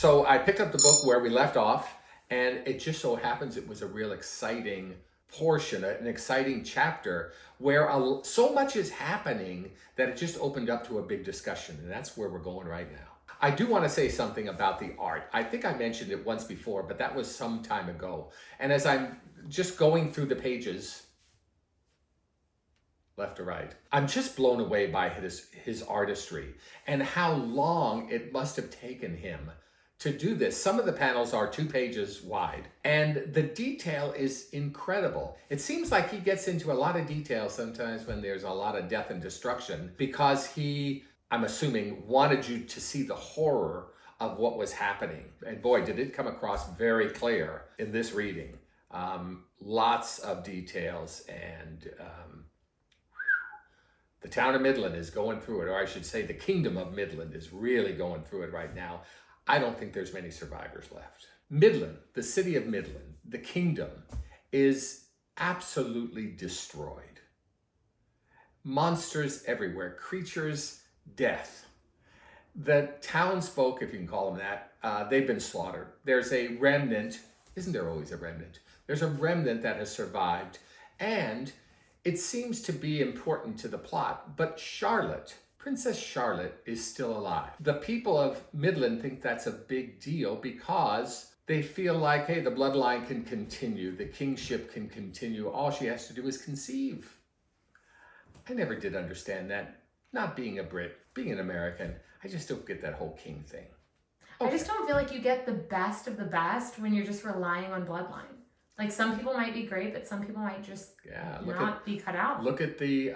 So I picked up the book where we left off, and it just so happens it was a real exciting portion, an exciting chapter where so much is happening that it just opened up to a big discussion, and that's where we're going right now. I do want to say something about the art. I think I mentioned it once before, but that was some time ago. And as I'm just going through the pages, left to right, I'm just blown away by his artistry and how long it must have taken him to do this. Some of the panels are 2 pages wide, and the detail is incredible. It seems like he gets into a lot of detail sometimes when there's a lot of death and destruction, because he, I'm assuming, wanted you to see the horror of what was happening. And boy, did it come across very clear in this reading. Lots of details, and the town of Midland is going through it, or I should say the kingdom of Midland is really going through it right now. I don't think there's many survivors left. Midland, the city of Midland, the kingdom, is absolutely destroyed. Monsters everywhere, creatures, death. The townsfolk, if you can call them that, they've been slaughtered. There's a remnant. Isn't there always a remnant? There's a remnant that has survived, and it seems to be important to the plot, but Charlotte, Princess Charlotte, is still alive. The people of Midland think that's a big deal because they feel like, hey, the bloodline can continue, the kingship can continue, all she has to do is conceive. I never did understand that. Not being a Brit, being an American, I just don't get that whole king thing. Okay. I just don't feel like you get the best of the best when you're just relying on bloodline. Like, some people might be great, but some people might just not be cut out. Look at the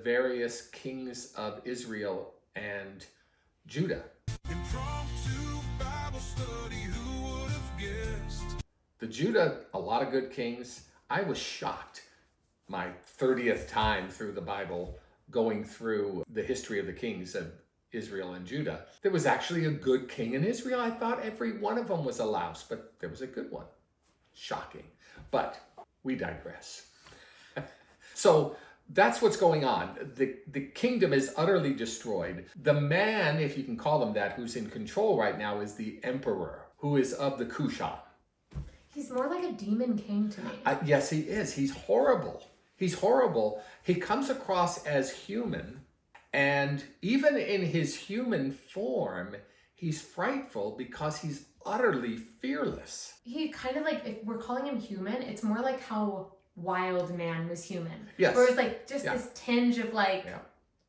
various kings of Israel and Judah. Bible study, who would have guessed? The Judah, a lot of good kings. I was shocked my 30th time through the Bible, going through the history of the kings of Israel and Judah. There was actually a good king in Israel. I thought every one of them was a louse, but there was a good one. Shocking. But we digress. So that's what's going on. The kingdom is utterly destroyed. The man, if you can call him that, who's in control right now is the emperor, who is of the Kushan. He's more like a demon king to me. Yes, he is. He's horrible. He's horrible. He comes across as human, and even in his human form, he's frightful because he's utterly fearless. He kind of like, if we're calling him human, it's more like how Wild Man was human. Yes. Where it's like just this tinge of like,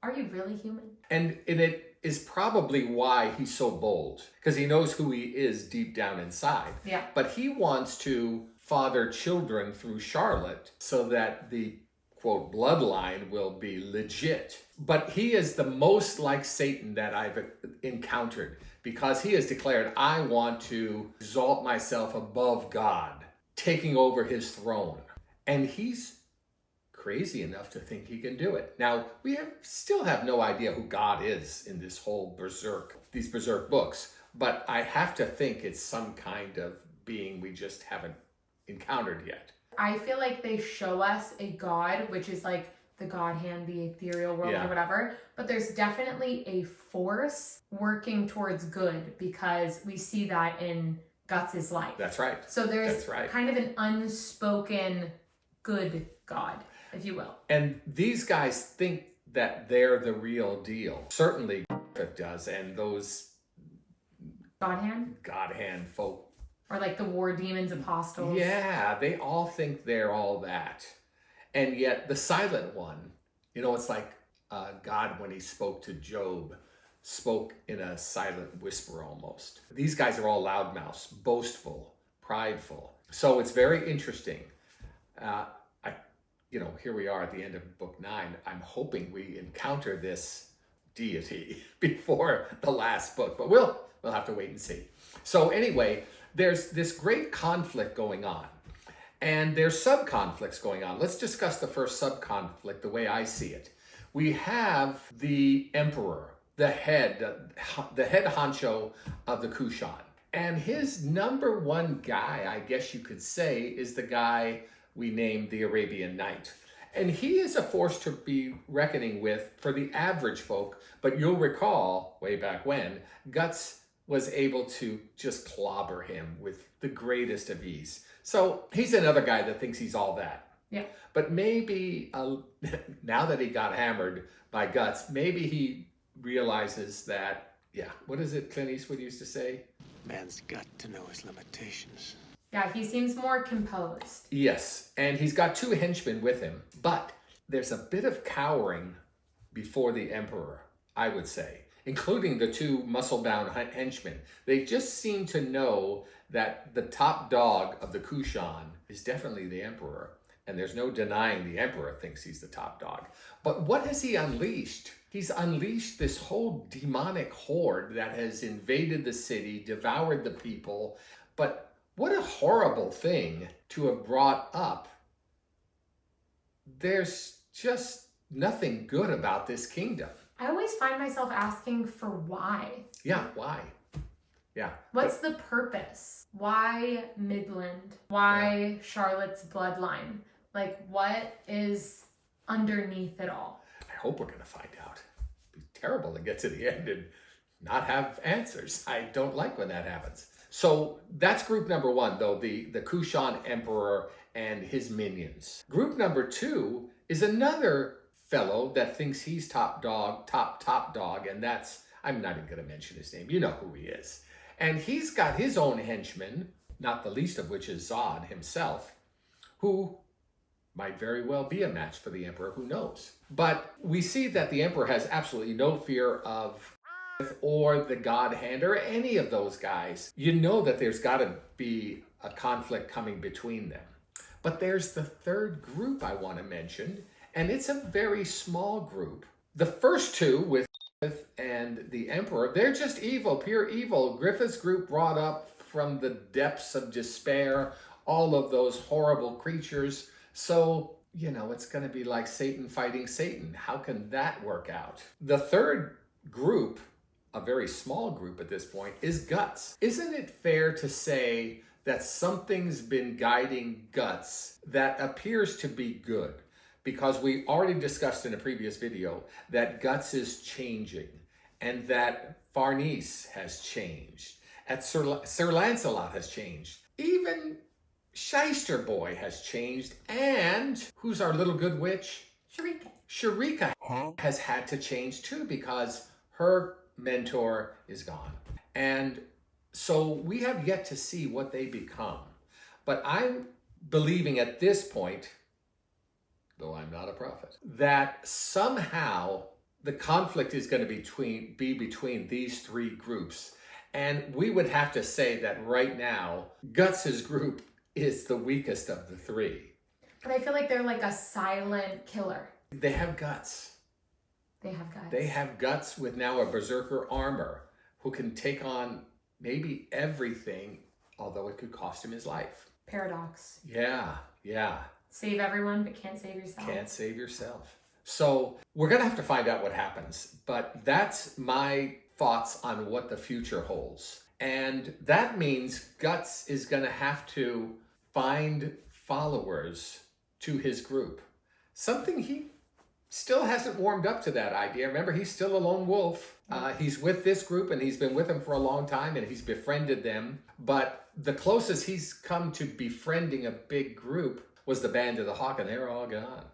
are you really human? And it is probably why he's so bold, because he knows who he is deep down inside. Yeah. But he wants to father children through Charlotte so that the quote bloodline will be legit. But he is the most like Satan that I've encountered, because he has declared, I want to exalt myself above God, taking over his throne. And he's crazy enough to think he can do it. Now, we still have no idea who God is in this whole these Berserk books, but I have to think it's some kind of being we just haven't encountered yet. I feel like they show us a god, which is like the God hand, the ethereal world or whatever, but there's definitely a force working towards good, because we see that in Guts' life. That's right. So there's kind of an unspoken good God, if you will. And these guys think that they're the real deal. Certainly it does, and those God hand folk. Or like the war demons apostles. Yeah, they all think they're all that. And yet the silent one, it's like God, when he spoke to Job, spoke in a silent whisper almost. These guys are all loudmouths, boastful, prideful. So it's very interesting. Here we are at the end of book 9. I'm hoping we encounter this deity before the last book, but we'll have to wait and see. So anyway, there's this great conflict going on, and there's sub-conflicts going on. Let's discuss the first sub-conflict the way I see it. We have the emperor, the head honcho of the Kushan. And his number one guy, I guess you could say, is the guy we named the Arabian Night. And he is a force to be reckoning with for the average folk. But you'll recall, way back when, Guts was able to just clobber him with the greatest of ease. So he's another guy that thinks he's all that. Yeah. But maybe now that he got hammered by Guts, maybe he realizes that, what is it Clint Eastwood used to say? Man's got to know his limitations. Yeah, he seems more composed. Yes, and he's got 2 henchmen with him, but there's a bit of cowering before the Emperor, I would say, including the 2 muscle-bound henchmen. They just seem to know that the top dog of the Kushan is definitely the Emperor, and there's no denying the Emperor thinks he's the top dog. But what has he unleashed? He's unleashed this whole demonic horde that has invaded the city, devoured the people, but what a horrible thing to have brought up. There's just nothing good about this kingdom. I always find myself asking for why. Yeah, why? Yeah. What's the purpose? Why Midland? Why Charlotte's bloodline? Like, what is underneath it all? I hope we're going to find out. It'd be terrible to get to the end and not have answers. I don't like when that happens. So that's group number 1, though, the Kushan Emperor and his minions. Group number 2 is another fellow that thinks he's top dog, and that's, I'm not even going to mention his name. You know who he is. And he's got his own henchmen, not the least of which is Zod himself, who might very well be a match for the Emperor, who knows. But we see that the Emperor has absolutely no fear of or the God Hand or any of those guys. You know that there's got to be a conflict coming between them. But there's the 3rd group I want to mention, and it's a very small group. The first 2 with Griffith and the Emperor, they're just evil, pure evil. Griffith's group brought up from the depths of despair, all of those horrible creatures. So, it's going to be like Satan fighting Satan. How can that work out? The 3rd group, a very small group at this point, is Guts. Isn't it fair to say that something's been guiding Guts that appears to be good? Because we already discussed in a previous video that Guts is changing and that Farnese has changed, and Sir Lancelot has changed. Even Shyster Boy has changed, and who's our little good witch? Sharika has had to change too because her mentor is gone. And so we have yet to see what they become. But I'm believing at this point, though I'm not a prophet, that somehow the conflict is going to be between these 3 groups. And we would have to say that right now, Guts' group is the weakest of the 3. But I feel like they're like a silent killer. They have guts. They have guts with now a berserker armor who can take on maybe everything, although it could cost him his life. Paradox. Yeah. Save everyone, but can't save yourself. Can't save yourself. So we're going to have to find out what happens. But that's my thoughts on what the future holds. And that means Guts is going to have to find followers to his group. Something he still hasn't warmed up to that idea. Remember, he's still a lone wolf. He's with this group and he's been with them for a long time and he's befriended them. But the closest he's come to befriending a big group was the Band of the Hawk, and they're all gone.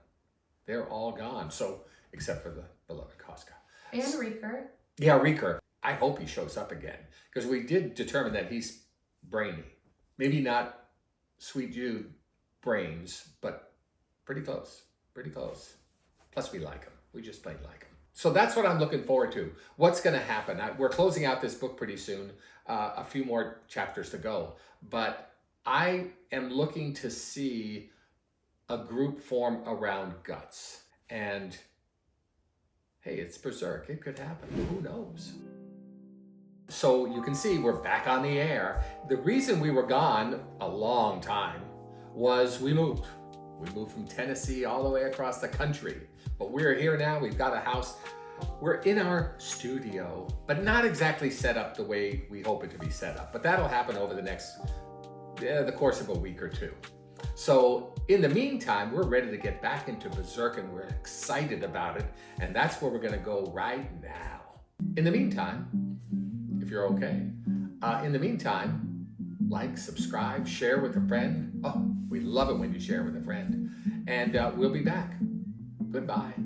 They're all gone. So, except for the beloved Casca. And Reeker. Yeah, Reeker. I hope he shows up again because we did determine that he's brainy. Maybe not Sweet Jude brains, but pretty close. Plus, we like him. We just plain like him. So that's what I'm looking forward to. What's going to happen? We're closing out this book pretty soon. A few more chapters to go. But I am looking to see a group form around Guts. And hey, it's Berserk. It could happen. Who knows? So you can see we're back on the air. The reason we were gone a long time was we moved. We moved from Tennessee all the way across the country. But we're here now. We've got a house. We're in our studio, but not exactly set up the way we hope it to be set up. But that'll happen over the course of a week or 2. So in the meantime, we're ready to get back into Berserk and we're excited about it. And that's where we're going to go right now. In the meantime, if you're okay, In the meantime, like, subscribe, share with a friend. Oh, we love it when you share with a friend. And we'll be back. Goodbye.